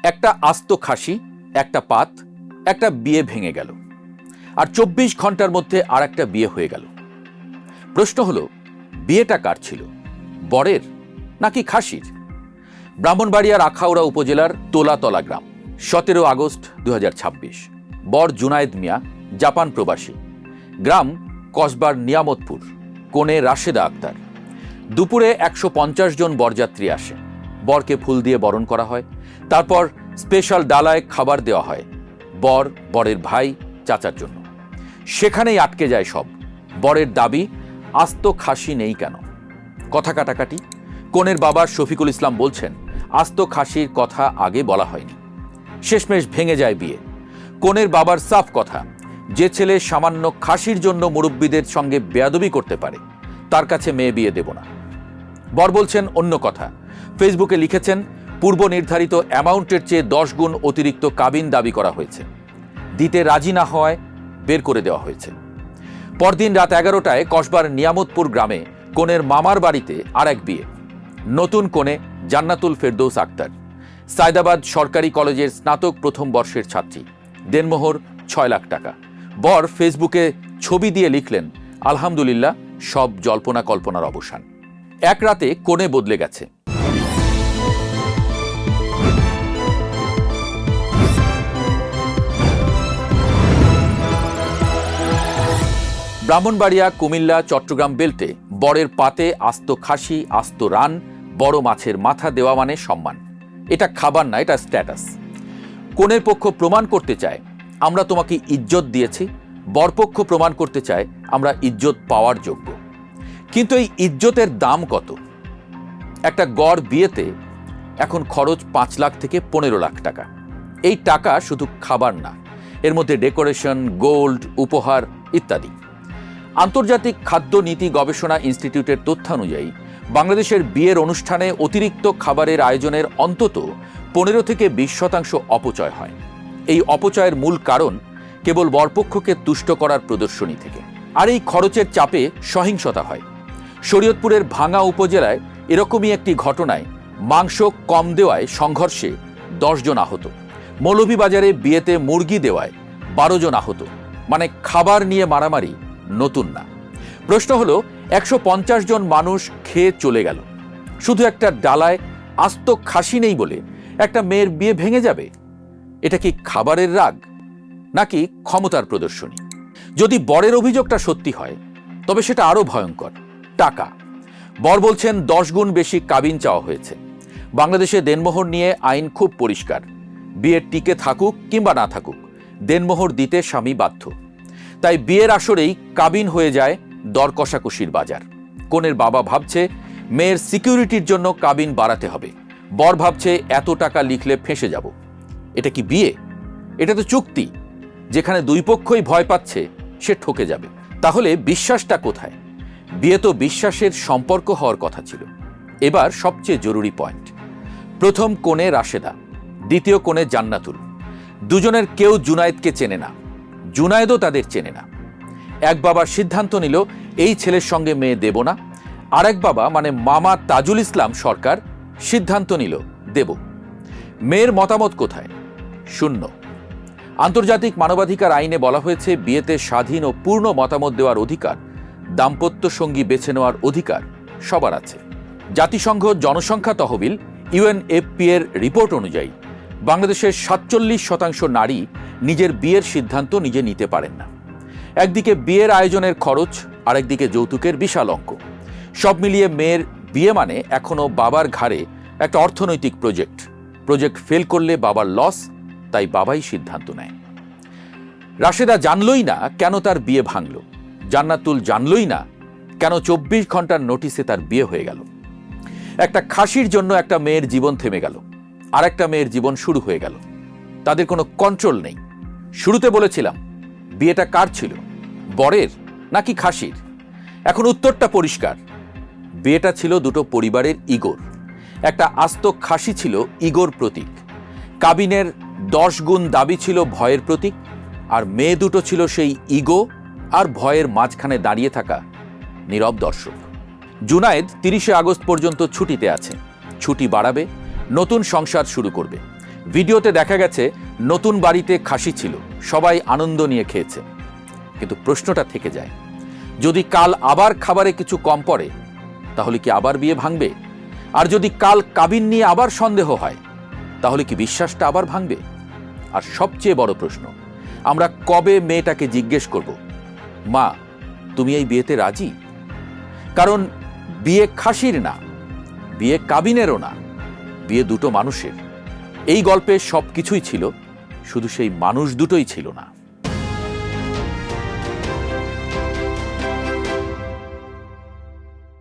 একটা আস্ত খাসি, একটা পাত, একটা বিয়ে ভেঙে গেল, আর 24 ঘন্টার মধ্যে আর একটা বিয়ে হয়ে গেল। প্রশ্ন হলো, বিয়েটা কার ছিল, বরের নাকি খাসির? ব্রাহ্মণবাড়িয়ার আখাউড়া উপজেলার তোলাতলা গ্রাম, 17 আগস্ট 2026। বর জুনায়েদ মিয়া, জাপান প্রবাসী। গ্রাম কসবার নিয়ামতপুর। কনে রাশেদা আক্তার। দুপুরে 150 জন বরযাত্রী আসে। বরকে ফুল দিয়ে বরণ করা হয়, তারপর স্পেশাল ডালায় খাবার দেওয়া হয় বর, বরের ভাই, চাচার জন্য। সেখানেই আটকে যায় সব। বরের দাবি, আস্ত খাসি নেই কেন? কথা কাটাকাটি। কনের বাবা শফিকুল ইসলাম বলছেন, আস্ত খাসির কথা আগে বলা হয়নি। শেষমেশ ভেঙে যায় বিয়ে। কনের বাবার সাফ কথা, যে ছেলে সামান্য খাসির জন্য মুরব্বীদের সঙ্গে বেয়াদবি করতে পারে, তার কাছে মেয়ে বিয়ে দেব না। বর বলছেন অন্য কথা। ফেসবুকে লিখেছেন, পূর্ব নির্ধারিত অ্যামাউন্টের চেয়ে 10 গুণ অতিরিক্ত কাবিন দাবি করা হয়েছে। দিতে রাজি না হওয়ায় বের করে দেওয়া হয়েছে। পরদিন রাত 11টায় কসবার নিয়ামতপুর গ্রামে কনের মামার বাড়িতে আর এক বিয়ে। নতুন কনে জান্নাতুল ফেরদৌস আক্তার, সায়দাবাদ সরকারি কলেজের স্নাতক প্রথম বর্ষের ছাত্রী। দেনমোহর 6 লাখ টাকা। বর ফেসবুকে ছবি দিয়ে লিখলেন, আলহামদুলিল্লাহ, সব জল্পনা কল্পনার অবসান। এক রাতে কনে বদলে গেছে। ব্রাহ্মণবাড়িয়া, কুমিল্লা, চট্টগ্রাম বেল্টে বরের পাতে আস্ত খাসি, আস্ত রান, বড় মাছের মাথা দেওয়া মানে সম্মান। এটা খাবার না, এটা স্ট্যাটাস। কনের পক্ষ প্রমাণ করতে চায়, আমরা তোমাকে ইজ্জত দিয়েছি। বরপক্ষ প্রমাণ করতে চায়, আমরা ইজ্জত পাওয়ার যোগ্য। কিন্তু এই ইজ্জতের দাম কত? একটা গড় বিয়েতে এখন খরচ 5 লাখ থেকে 15 লাখ টাকা। এই টাকা শুধু খাবার না, এর মধ্যে ডেকোরেশন, গোল্ড, উপহার ইত্যাদি। আন্তর্জাতিক খাদ্য নীতি গবেষণা ইনস্টিটিউটের তথ্যানুযায়ী বাংলাদেশের বিয়ের অনুষ্ঠানে অতিরিক্ত খাবারের আয়োজনের অন্তত 15 থেকে 20% অপচয় হয়। এই অপচয়ের মূল কারণ কেবল বরপক্ষকে তুষ্ট করার প্রদর্শনী থেকে। আর এই খরচের চাপে সহিংসতা হয়। শরীয়তপুরের ভাঙ্গা উপজেলায় এরকমই একটি ঘটনায় মাংস কম দেওয়ায় সংঘর্ষে 10 জন আহত। মৌলভীবাজারে বিয়েতে মুরগি দেওয়ায় 12 জন আহত। মানে খাবার নিয়ে মারামারি নতুন না। প্রশ্ন হলো, 150 জন মানুষ খেয়ে চলে গেল, শুধু একটা ডালায় আস্ত খাসি নেই বলে একটা মেয়ের বিয়ে ভেঙে যাবে? এটা কি খাবারের রাগ নাকি ক্ষমতার প্রদর্শনী? যদি বরের অভিযোগটা সত্যি হয়, তবে সেটা আরো ভয়ঙ্কর। টাকা। বর বলছেন 10 গুণ বেশি কাবিন চাওয়া হয়েছে। বাংলাদেশে দেনমোহর নিয়ে আইন খুব পরিষ্কার। বিয়ের টিকে থাকুক কিংবা না থাকুক, দেনমোহর দিতে স্বামী বাধ্য। তাই বিয়ের আসরেই কাবিন হয়ে যায় দর কষাকষির বাজার। কনের বাবা ভাবছে মেয়ের সিকিউরিটির জন্য কাবিন বাড়াতে হবে। বর ভাবছে এত টাকা লিখলে ফেঁসে যাব। এটা কি বিয়ে? এটা তো চুক্তি। যেখানে দুই পক্ষই ভয় পাচ্ছে সে ঠকে যাবে। তাহলে বিশ্বাসটা কোথায়? বিয়ে তো বিশ্বাসের সম্পর্ক হওয়ার কথা ছিল। এবার সবচেয়ে জরুরি পয়েন্ট। প্রথম কনে রাশেদা, দ্বিতীয় কনে জান্নাতুল। দুজনের কেউ জুনায়েদকে চেনে না, জুনায়েদও তাদের চেনে না। এক বাবা সিদ্ধান্ত নিল এই ছেলের সঙ্গে মেয়ে দেব না। আরেক বাবা মানে মামা তাজুল ইসলাম সরকার সিদ্ধান্ত নিল দেব। মেয়ের মতামত কোথায়? শূন্য। আন্তর্জাতিক মানবাধিকার আইনে বলা হয়েছে, বিয়েতে স্বাধীন ও পূর্ণ মতামত দেওয়ার অধিকার, দাম্পত্য সঙ্গী বেছে নেওয়ার অধিকার সবার আছে। জাতিসংঘ জনসংখ্যা তহবিল UNFP এর রিপোর্ট অনুযায়ী বাংলাদেশের 47% নারী নিজের বিয়ের সিদ্ধান্ত নিজে নিতে পারেন না। একদিকে বিয়ের আয়োজনের খরচ, আরেকদিকে যৌতুকের বিশাল অঙ্ক। সব মিলিয়ে মেয়ের বিয়ে মানে এখনো বাবার ঘাড়ে একটা অর্থনৈতিক প্রজেক্ট ফেল করলে বাবার লস, তাই বাবাই সিদ্ধান্ত নেয়। রাশেদা জানলই না কেন তার বিয়ে ভাঙল। জান্নাতুল জানলই না কেন 24 ঘন্টার নোটিসে তার বিয়ে হয়ে গেল। একটা খাসির জন্য একটা মেয়ের জীবন থেমে গেল, আর একটা মেয়ের জীবন শুরু হয়ে গেল। তাদের কোনো কন্ট্রোল নেই। শুরুতে বলেছিলাম, বিয়েটা কার ছিল, বরের নাকি খাসির? এখন উত্তরটা পরিষ্কার। বিয়েটা ছিল দুটো পরিবারের ইগোর। একটা আস্ত খাসি ছিল ইগোর প্রতীক। কাবিনের 10 গুণ দাবি ছিল ভয়ের প্রতীক। আর মেয়ে দুটো ছিল সেই ইগো আর ভয়ের মাঝখানে দাঁড়িয়ে থাকা নীরব দর্শক। জুনায়েদ 30 আগস্ট পর্যন্ত ছুটিতে আছে। ছুটি বাড়াবে, নতুন সংসার শুরু করবে। ভিডিওতে দেখা গেছে নতুন বাড়িতে খাসি ছিল, সবাই আনন্দ নিয়ে খেয়েছে। কিন্তু প্রশ্নটা থেকে যায়, যদি কাল আবার খাবারে কিছু কম পড়ে তাহলে কি আবার বিয়ে ভাঙবে? আর যদি কাল কাবিন নিয়ে আবার সন্দেহ হয় তাহলে কি বিশ্বাসটা আবার ভাঙবে? আর সবচেয়ে বড় প্রশ্ন, আমরা কবে মেয়েটাকে জিজ্ঞেস করব, মা তুমি এই বিয়েতে রাজি? কারণ বিয়ে খাসির না, বিয়ে কাবিনেরও না, বিয়ে দুটো মানুষের। এই গল্পে সবকিছুই ছিল, শুধু সেই মানুষ দুটোই ছিল না।